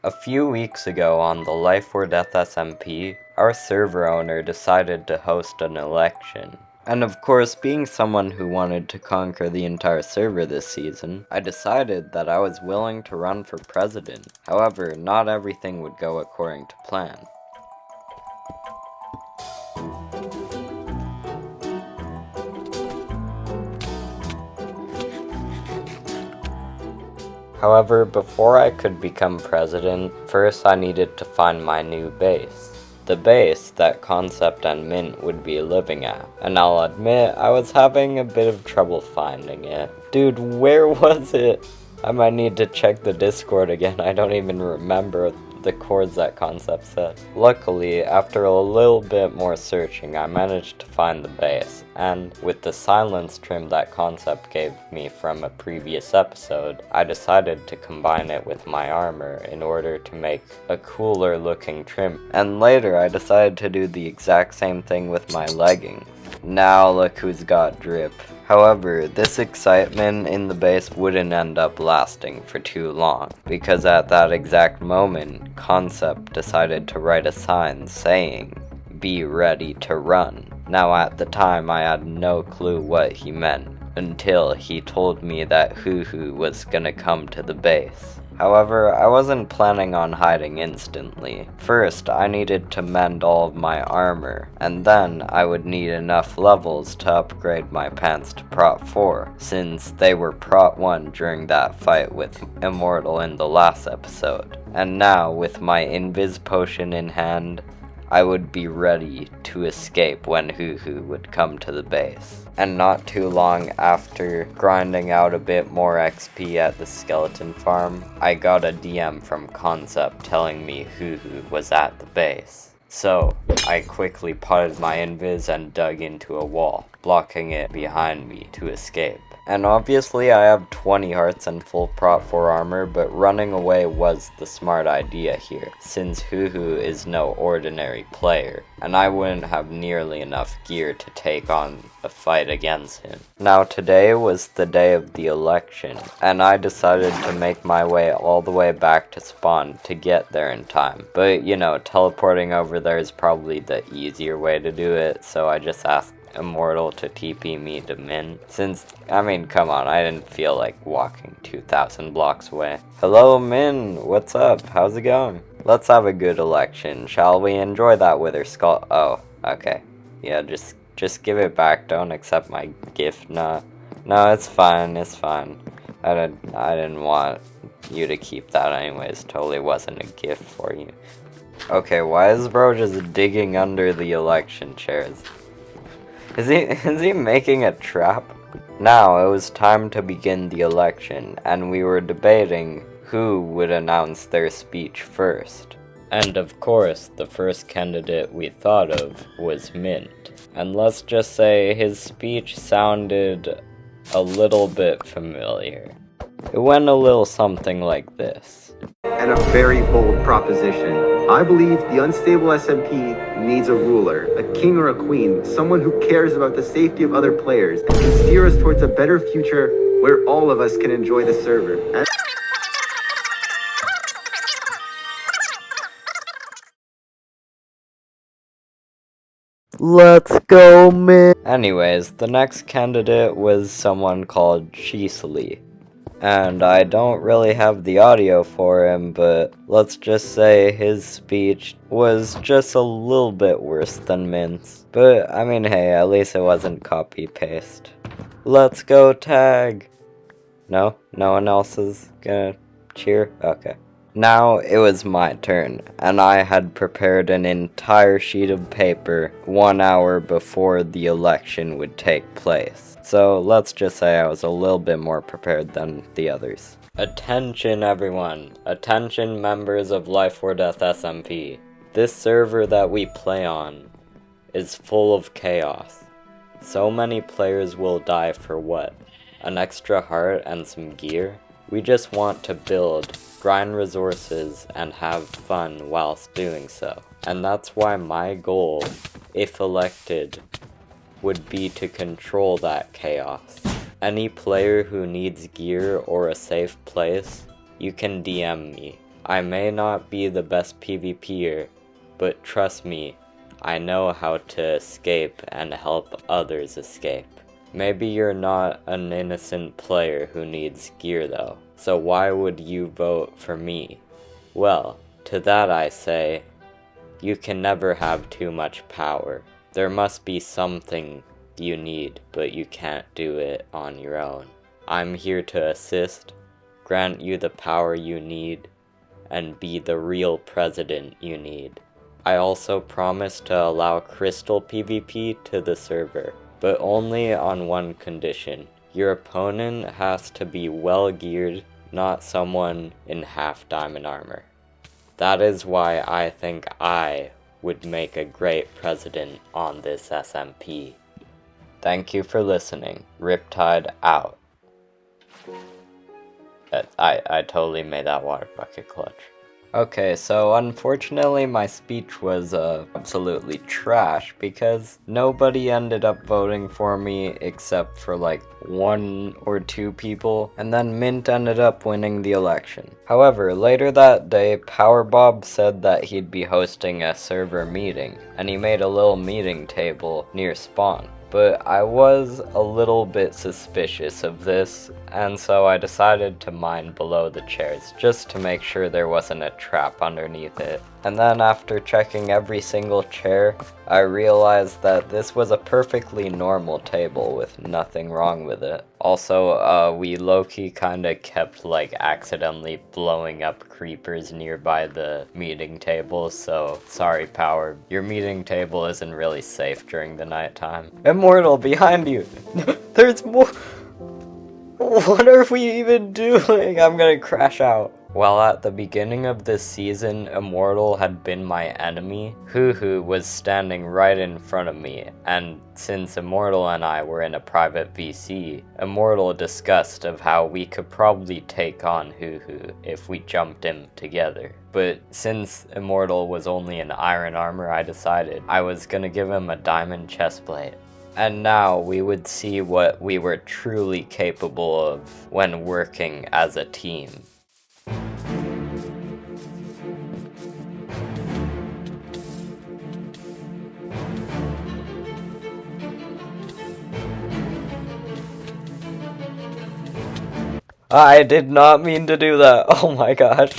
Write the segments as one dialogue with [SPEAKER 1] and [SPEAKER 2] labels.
[SPEAKER 1] A few weeks ago on the Life or Death SMP, our server owner decided to host an election. And of course, being someone who wanted to conquer the entire server this season, I decided that I was willing to run for president. However, not everything would go according to plan. However, before I could become president, first I needed to find my new base. The base that Concept and Mint would be living at. And I'll admit, I was having a bit of trouble finding it. Dude, where was it? I might need to check the Discord again, I don't even remember the chords that Concept said. Luckily, after a little bit more searching, I managed to find the base, and with the silence trim that Concept gave me from a previous episode, I decided to combine it with my armor in order to make a cooler looking trim. And later I decided to do the exact same thing with my leggings. Now look who's got drip. However, this excitement in the base wouldn't end up lasting for too long, because at that exact moment, Concept decided to write a sign saying, "Be ready to run." Now at the time I had no clue what he meant, until he told me that Hoo-Hoo was gonna come to the base. However, I wasn't planning on hiding instantly. First, I needed to mend all of my armor, and then I would need enough levels to upgrade my pants to Prot 4, since they were Prot 1 during that fight with Immortal in the last episode. And now, with my Invis potion in hand, I would be ready to escape when Hoo-Hoo would come to the base. And not too long after grinding out a bit more XP at the skeleton farm, I got a DM from Concept telling me Hoo-Hoo was at the base. So, I quickly potted my invis and dug into a wall, blocking it behind me to escape. And obviously I have 20 hearts and full Prot 4 armor, but running away was the smart idea here, since Hoo-Hoo is no ordinary player, and I wouldn't have nearly enough gear to take on a fight against him. Now today was the day of the election, and I decided to make my way all the way back to spawn to get there in time. But you know, teleporting over there is probably the easier way to do it, so I just asked Immortal to TP me to Min, since, I mean, come on, I didn't feel like walking 2,000 blocks away. Hello Min, what's up, how's it going? Let's have a good election, shall we? Enjoy that wither skull. Oh, okay. Yeah, just give it back, don't accept my gift. No, it's fine, it's fine. I didn't want you to keep that anyways, totally wasn't a gift for you. Okay, why is bro just digging under the election chairs? Is he making a trap? Now it was time to begin the election, and we were debating who would announce their speech first. And of course, the first candidate we thought of was Mint. And let's just say his speech sounded a little bit familiar. It went a little something like this.
[SPEAKER 2] And a very bold proposition. I believe the unstable SMP needs a ruler, a king or a queen, someone who cares about the safety of other players and can steer us towards a better future where all of us can enjoy the server.
[SPEAKER 1] Let's go, man! Anyways, the next candidate was someone called Cheesley. And I don't really have the audio for him, but let's just say his speech was just a little bit worse than Mint's. But, I mean, hey, at least it wasn't copy-paste. Let's go tag! No? No one else is gonna cheer? Okay. Now it was my turn, and I had prepared an entire sheet of paper 1 hour before the election would take place. So let's just say I was a little bit more prepared than the others. Attention everyone! Attention members of Life or Death SMP. This server that we play on is full of chaos. So many players will die for what? An extra heart and some gear? We just want to build, grind resources, and have fun whilst doing so. And that's why my goal, if elected, would be to control that chaos. Any player who needs gear or a safe place, you can DM me. I may not be the best PvPer, but trust me, I know how to escape and help others escape. Maybe you're not an innocent player who needs gear though, so why would you vote for me? Well, to that I say, you can never have too much power. There must be something you need, but you can't do it on your own. I'm here to assist, grant you the power you need, and be the real president you need. I also promise to allow crystal PvP to the server, but only on one condition. Your opponent has to be well geared, not someone in half diamond armor. That is why I think I would make a great president on this SMP. Thank you for listening. Riptide out. I totally made that water bucket clutch. Okay, so unfortunately my speech was absolutely trash because nobody ended up voting for me except for like 1 or 2 people, and then Mint ended up winning the election. However, later that day, PowerBob said that he'd be hosting a server meeting, and he made a little meeting table near spawn. But I was a little bit suspicious of this, and so I decided to mine below the chairs, just to make sure there wasn't a trap underneath it. And then after checking every single chair, I realized that this was a perfectly normal table with nothing wrong with it. Also, we low-key kinda kept like accidentally blowing up creepers nearby the meeting table, so sorry Power, your meeting table isn't really safe during the nighttime. Immortal, behind you! There's more! What are we even doing? I'm gonna crash out. While at the beginning of this season, Immortal had been my enemy, Hoo was standing right in front of me, and since Immortal and I were in a private VC, Immortal discussed of how we could probably take on Hoo if we jumped him together. But since Immortal was only in iron armor, I decided I was gonna give him a diamond chestplate. And now we would see what we were truly capable of when working as a team. I did not mean to do that. Oh my gosh.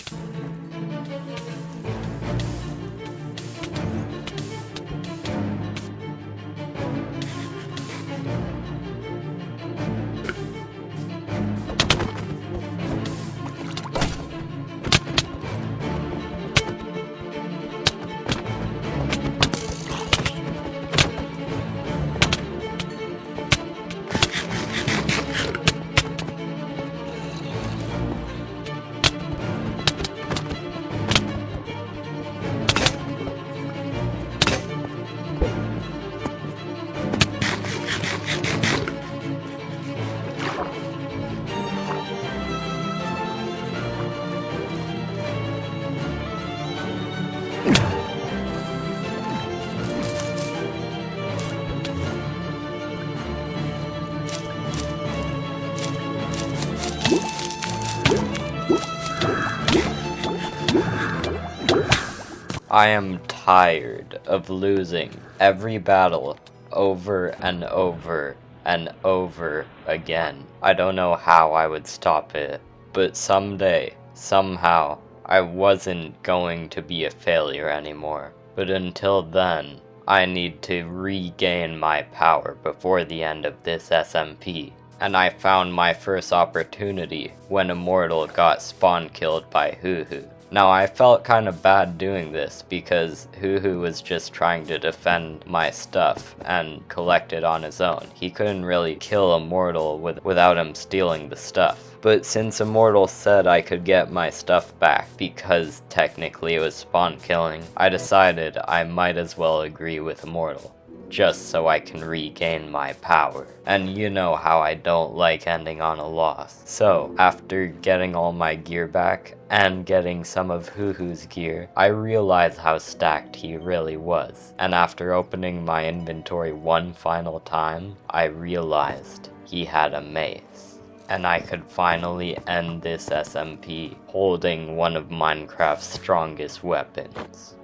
[SPEAKER 1] I am tired of losing every battle over and over and over again. I don't know how I would stop it, but someday, somehow, I wasn't going to be a failure anymore. But until then, I need to regain my power before the end of this SMP. And I found my first opportunity when Immortal got spawn killed by Hoo. Now I felt kinda bad doing this because Hoo was just trying to defend my stuff and collect it on his own. He couldn't really kill Immortal without him stealing the stuff. But since Immortal said I could get my stuff back because technically it was spawn killing, I decided I might as well agree with Immortal, just so I can regain my power. And you know how I don't like ending on a loss. So, after getting all my gear back, and getting some of Hoo's gear, I realized how stacked he really was. And after opening my inventory one final time, I realized he had a mace. and I could finally end this SMP holding one of Minecraft's strongest weapons.